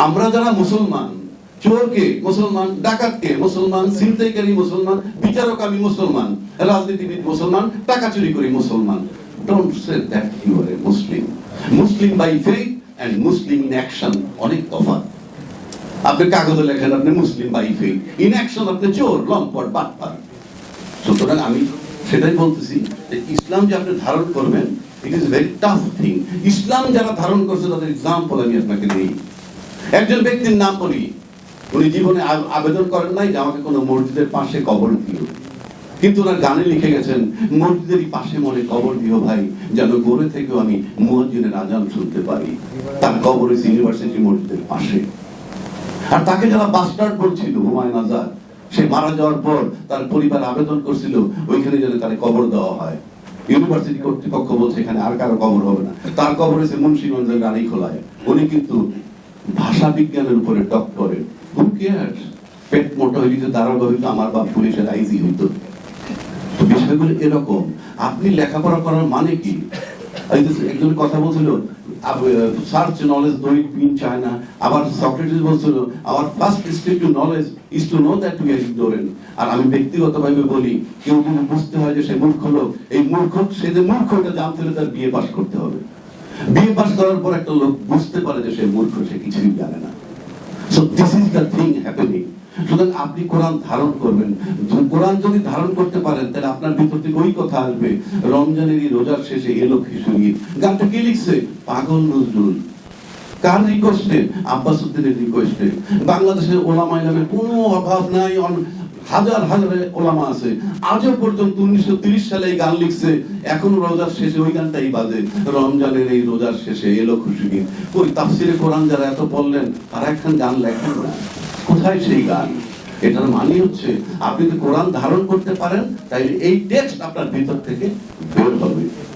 আমরা যারা মুসলমান, চোরকে মুসলমান, ডাকাতকে মুসলমান, ছিনতাইকারী মুসলমান, বিচারক আমি মুসলমান, রাজনীতিবিদ মুসলমান, টাকা চুরি করি মুসলমান। Don't say that you are a Muslim. Muslim by faith and Muslim in action অনেক তফাৎ। আপনি কাগজে লেখেন আপনি মুসলিম বাই ফেইথ, ইন অ্যাকশন আপনি চোর, লম্পট, বাটপার। সুতরাং আমি সেটাই বলতেছি যে ইসলাম যে আপনি ধারণ করবেন, it is very tough thing. ইসলাম যারা ধারণ করছে তাদের এক্সাম্পল আমি আপনাকে দিই। একজন ব্যক্তির নাম বলি, উনি জীবনে আবেদন করেন নাই যে আমাকে কোনো মসজিদের পাশে কবর দিও, কিন্তু ওনার গানে লিখে গেছেন মসজিদেরই পাশে মনে কবর দিও ভাই, যেন গড়ে থেকেও আমি মুয়াজ্জিনের আজান শুনতে পারি। তার কবর হচ্ছে ইউনিভার্সিটি মসজিদের পাশে। আর তাকে যারা বাস্টার্ড বলছিল, হুমায়ুন আজাদ, সে মারা যাওয়ার পর তার পরিবার আবেদন করছিল ওইখানে যেন তার কবর দেওয়া হয়। ইউনিভার্সিটি কর্তৃপক্ষ বলছে এখানে আর কারো কবর হবে না। তার কবর হচ্ছে মুন্সিগঞ্জের গাড়িখোলায়। উনি কিন্তু ভাষা বিজ্ঞানের উপরে ডক্টরেট। হু কেয়ারস? পেট মোটা হইলে যে দাঁড়াবে হইতো, আমার বাপ পুলিশের আইজি হইতো। তো বিষয়গুলো এরকম। আপনি লেখাপড়া করার মানে কি? একজন কথা বলছিল search knowledge though it be in China. আবার সক্রেটিস বলছিল our first step to knowledge is to know that we are ignorant. আর আমি ব্যক্তিগতভাবে বলি, কেউ যদি বুঝতে হয় যে সে মূর্খ লোক, এই মূর্খ, সে যে মূর্খ এটা জানতে হলে তার বিএ পাস করতে হবে। বিএ পাস করার পর একটা লোক বুঝতে পারে যে সে মূর্খ, সে কিছুই জানে না। So this is the thing happening. সুতরাং আপনি কোরআন ধারণ করবেন। কোরআন যদি ধারণ করতে পারেন তাহলে আপনার ভিতর থেকে ওই কথা আসবে, রমজানের এই রোজার শেষে এলো খিচুড়ি। গানটা কে লিখছে? পাগল নজরুল। কার রিকোয়েস্টে? আব্বাস উদ্দিনের রিকোয়েস্টে। বাংলাদেশের ওলামা ইলামের কোনো অভাব নাই, হাজার হাজার ওলামা আছে। আজও পর্যন্ত 1930 সালে এই গান লিখছে, এখন রোজার শেষে ওই গানটাই বাজে, রমজানের এই রোজার শেষে এলো খুশি। ওই তাফসিরে কোরআন যারা এত পড়লেন তারা একখান গান লেখেন না। কোথায় সেই গান? এটার মানে হচ্ছে আপনি যদি কোরআন ধারণ করতে পারেন তাই এই টেক্সট আপনার ভিতর থেকে বের হবে।